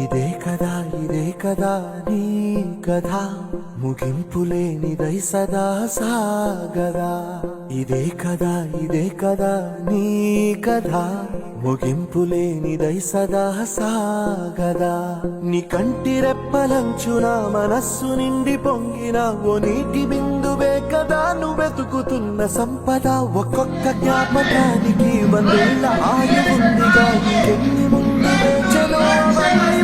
ఇదే కదా నీ కథ ముగింపులేనిదై సదా సాగదా. ఇదే కదా నీ కథ ముగింపులేనిదై సదా సాగదా. నీ కంటి రెప్పలంచున మనస్సు నిండి పొంగిన ఓ నీటి బిందువే కదా నువ్వెతుకుతున్న సంపద. ఒక్కొక్క జ్ఞాపకానికి 100 ఏళ్ల ఆయువుందిగా. ఎన్ని ముందు వేచనో అవన్నీ